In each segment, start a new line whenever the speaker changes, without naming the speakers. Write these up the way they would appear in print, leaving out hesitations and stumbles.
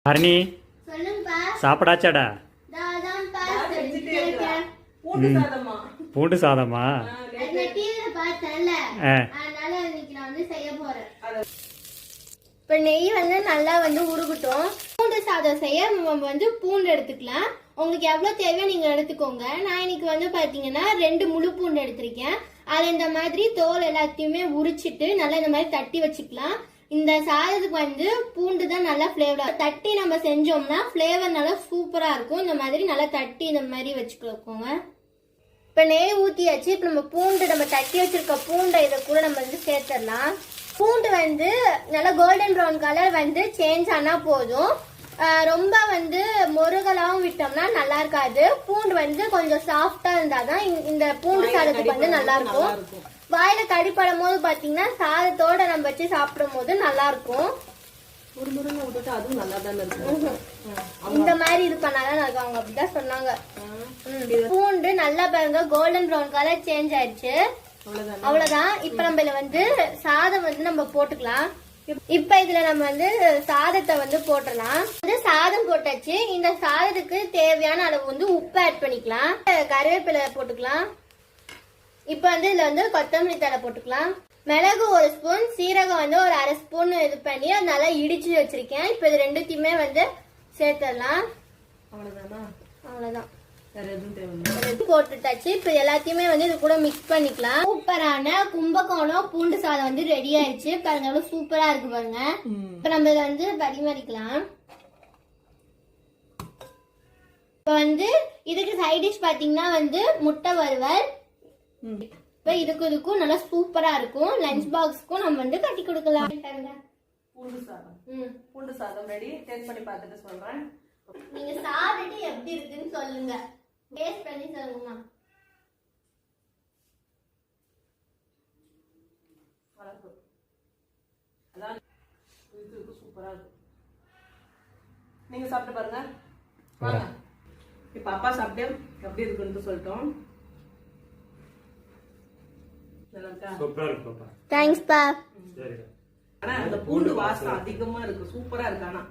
ஹரணி சாப்பிடாச்சாடா? பூண்டு சாதமா?
இப்ப நெய் நல்லா உருகட்டும். பூண்டு சாதம் செய்ய பூண்டு எடுத்துக்கலாம். உங்களுக்கு எவ்வளவு தேவையோ நீங்க எடுத்துக்கோங்க. நான் இன்னைக்கு பாத்தீங்கன்னா 2 முழு பூண்டு எடுத்திருக்கேன். அது இந்த மாதிரி தோல் எல்லாத்தையுமே உரிச்சிட்டு நல்லா இந்த மாதிரி தட்டி வச்சுக்கலாம். இந்த சாதத்துக்கு பூண்டு தான் நல்லா ஃபிளேவரா தட்டி நம்ம செஞ்சோம்னா ஃபிளேவர் நல்லா சூப்பரா இருக்கும். இந்த மாதிரி நல்லா தட்டி இந்த மாதிரி வச்சுக்கோங்க. இப்ப நெய் ஊத்தியாச்சு. இப்ப நம்ம பூண்டு நம்ம தட்டி வச்சிருக்க பூண்டை இதை கூட நம்ம சேர்த்துடலாம். பூண்டு நல்லா கோல்டன் ப்ரௌன் கலர் சேஞ்ச் ஆனா போதும். ரொம்ப முருகலாவும் விட்டோம்னா நல்லா இருக்காது. பூண்டு கொஞ்சம் சாஃப்டா இருந்தாதான் இந்த பூண்டு சாதத்துக்கு நல்லா இருக்கும். வாயில கடிப்படும் போது பாத்தீங்கன்னா சாதத்தோட நம்ம வச்சு சாப்பிடும் போது நல்லா இருக்கும். இந்த மாதிரி இது பண்ணாதான் இருக்கும். அவங்க அப்படிதான் சொன்னாங்க. பூண்டு நல்லா பாருங்க கோல்டன் ப்ரௌன் கலர் சேஞ்ச் ஆயிடுச்சு. அவ்வளவுதான். இப்ப நம்ம இதுல சாதம் நம்ம போட்டுக்கலாம். இப்ப இதுல நம்ம சாதத்தை போட்டுடலாம். சாதம் போட்டாச்சு. இந்த சாதத்துக்கு தேவையான அளவு உப்பு ஆட் பண்ணிக்கலாம். கருவேப்பிலை போட்டுக்கலாம். இப்ப இதுல கொத்தமல்லி தழை போட்டுக்கலாம். மிளகு 1 ஸ்பூன், சீரகம் 1/2 ஸ்பூன் இது பண்ணி அது நல்லா இடிச்சு வச்சிருக்கேன். இப்ப இது ரெண்டுத்தையுமே சேர்த்துடலாம். அவ்வளவுதான் போட்டுட்டாச்சு. இப்ப எல்லாத்தையுமே இது கூட மிக்ஸ் பண்ணிக்கலாம். சூப்பரான கும்பகோணம் பூண்டு சாதம் ரெடி ஆயிடுச்சு. பாருங்க எவ்வளவு சூப்பரா இருக்கு பாருங்க. இப்ப நம்ம இதை பரிமாறிக்கலாம். இப்ப இதுக்கு சைட் டிஷ் பாத்தீங்கன்னா முட்டை வறுவல். இப்ப இதுக்கும் நல்லா சூப்பரா இருக்கும். லஞ்ச் பாக்ஸ்க்கும் நம்ம கட்டி கொடுக்கலாம்.
பூண்டு சாதம் ரெடி. டேஸ்ட் பண்ணி பார்த்துட்டு சொல்றேன்.
நீங்க சாப்பிட்டு எப்படி இருக்குன்னு சொல்லுங்க. டேஸ்ட் பண்ணி சொல்லுங்க.
சூப்பரா இருக்கு. நீங்க சாப்பிட்டு பாருங்க. வாங்க. இப்ப அப்பா சாப்பிட்டு எப்படி இருக்குன்னு சொல்லிட்டோம்.
சூப்பரா இருக்கு பாப்பா.
தேங்க்ஸ் பா.
ஆனா அந்த பூண்டு வாசம் அதிகமா இருக்கு. சூப்பரா இருக்கு. ஆனா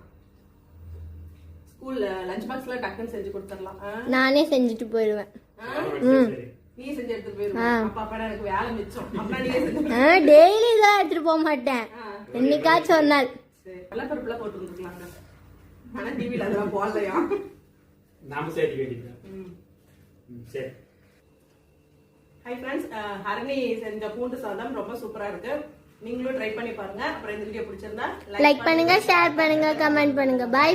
ஸ்கூல்ல லஞ்ச் பாக்ஸ்ல டக்குன்னு செஞ்சு கொடுத்துடலாம்.
நானே செஞ்சுட்டு போயிடுவேன்.
நீ செஞ்சு எடுத்து போயிடுவேன். அப்பா எனக்கு வேலை மிச்சம். அப்பா நீயே செஞ்சு.
டெய்லி தான் எடுத்துட்டு போக மாட்டேன். என்னைக்காச்சும் ஒரு நாள்.
வெள்ளப்பருப்புல போட்டு கொடுத்துக்கலாங்க. ஆனா டிவில அதெல்லாம் போடலையா?
நாம சேர்த்து வேண்டியது. சரி.
ஹாய் ஃப்ரெண்ட்ஸ், ஹரணி செஞ்ச பூண்டு சாதம் ரொம்ப சூப்பரா இருக்கு. நீங்களும் ட்ரை பண்ணி பாருங்க. அப்புறம் இந்த வீடியோ பிடிச்சிருந்தா
லைக் பண்ணுங்க, ஷேர் பண்ணுங்க, கமெண்ட் பண்ணுங்க. பை.